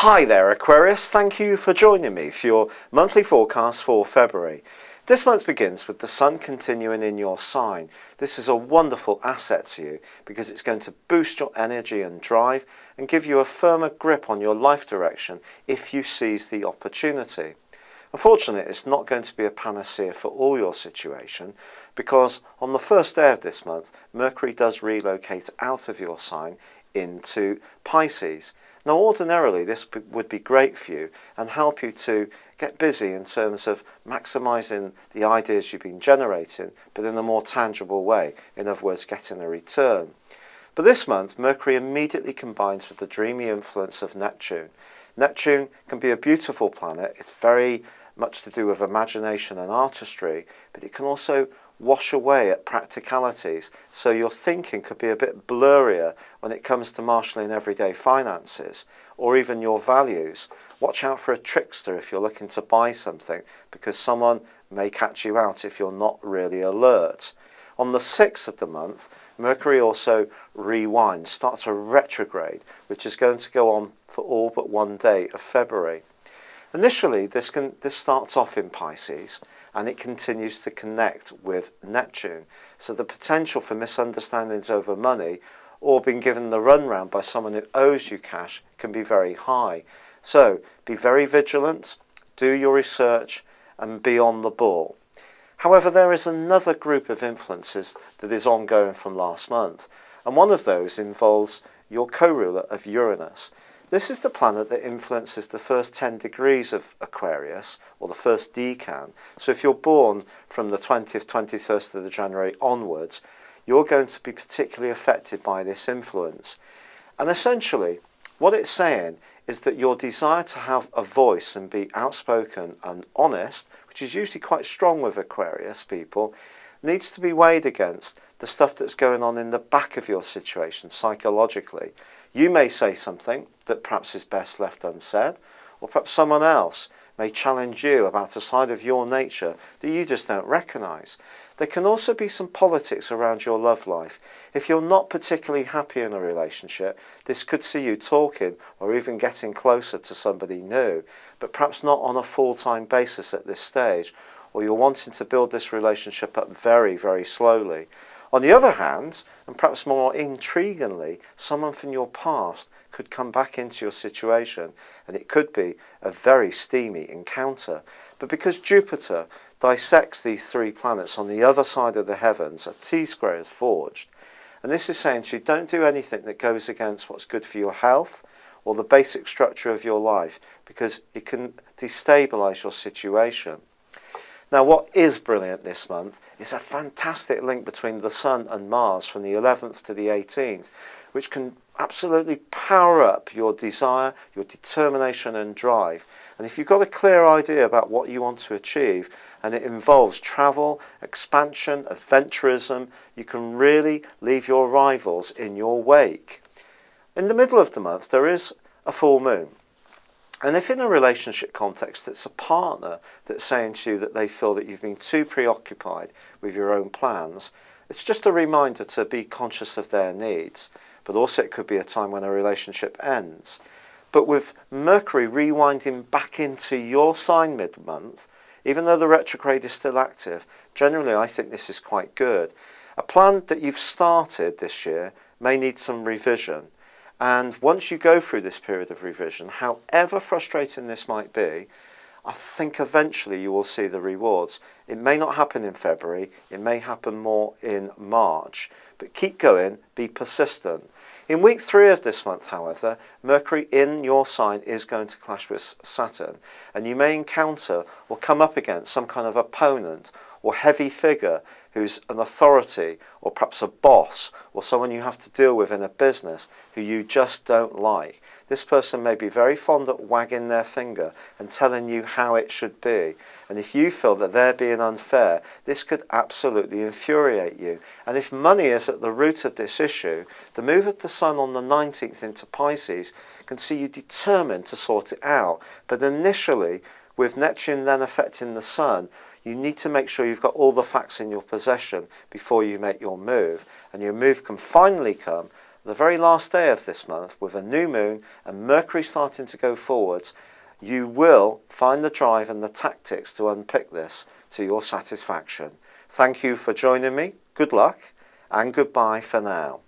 Hi there Aquarius, thank you for joining me for your monthly forecast for February. This month begins with the Sun continuing in your sign. This is a wonderful asset to you because it's going to boost your energy and drive and give you a firmer grip on your life direction if you seize the opportunity. Unfortunately, it's not going to be a panacea for all your situation because on the first day of this month, Mercury does relocate out of your sign into Pisces. Now ordinarily this would be great for you and help you to get busy in terms of maximising the ideas you've been generating, but in a more tangible way, in other words getting a return. But this month Mercury immediately combines with the dreamy influence of Neptune. Neptune can be a beautiful planet, it's very much to do with imagination and artistry, but it can also wash away at practicalities, so your thinking could be a bit blurrier when it comes to marshalling everyday finances or even your values. Watch out for a trickster if you're looking to buy something, because someone may catch you out if you're not really alert. On the 6th of the month, Mercury also rewinds, starts a retrograde, which is going to go on for all but one day of February. Initially, this starts off in Pisces, and it continues to connect with Neptune. So the potential for misunderstandings over money or being given the runaround by someone who owes you cash can be very high. So be very vigilant, do your research and be on the ball. However, there is another group of influences that is ongoing from last month, and one of those involves your co-ruler of Uranus. This is the planet that influences the first 10 degrees of Aquarius, or the first decan. So if you're born from the 20th, 21st of January onwards, you're going to be particularly affected by this influence. And essentially, what it's saying is that your desire to have a voice and be outspoken and honest, which is usually quite strong with Aquarius people, needs to be weighed against the stuff that's going on in the back of your situation psychologically. You may say something that perhaps is best left unsaid, or perhaps someone else may challenge you about a side of your nature that you just don't recognise. There can also be some politics around your love life. If you're not particularly happy in a relationship, this could see you talking or even getting closer to somebody new, but perhaps not on a full-time basis at this stage, or you're wanting to build this relationship up very, very slowly. On the other hand, and perhaps more intriguingly, someone from your past could come back into your situation, and it could be a very steamy encounter. But because Jupiter dissects these three planets on the other side of the heavens, a T-square is forged. And this is saying to you, don't do anything that goes against what's good for your health or the basic structure of your life, because it can destabilise your situation. Now what is brilliant this month is a fantastic link between the Sun and Mars from the 11th to the 18th, which can absolutely power up your desire, your determination and drive. And if you've got a clear idea about what you want to achieve, and it involves travel, expansion, adventurism, you can really leave your rivals in your wake. In the middle of the month there is a full moon. And if in a relationship context it's a partner that's saying to you that they feel that you've been too preoccupied with your own plans, it's just a reminder to be conscious of their needs. But also it could be a time when a relationship ends. But with Mercury rewinding back into your sign mid-month, even though the retrograde is still active, generally I think this is quite good. A plan that you've started this year may need some revision. And once you go through this period of revision, however frustrating this might be, I think eventually you will see the rewards. It may not happen in February, it may happen more in March, but keep going, be persistent. In week 3 of this month, however, Mercury in your sign is going to clash with Saturn, and you may encounter or come up against some kind of opponent or heavy figure who's an authority, or perhaps a boss, or someone you have to deal with in a business who you just don't like. This person may be very fond of wagging their finger and telling you how it should be. And if you feel that they're being unfair, this could absolutely infuriate you. And if money is at the root of this issue, the move of the Sun on the 19th into Pisces can see you determined to sort it out. But initially, with Neptune then affecting the Sun, you need to make sure you've got all the facts in your possession before you make your move. And your move can finally come the very last day of this month, with a new moon and Mercury starting to go forwards, you will find the drive and the tactics to unpick this to your satisfaction. Thank you for joining me. Good luck and goodbye for now.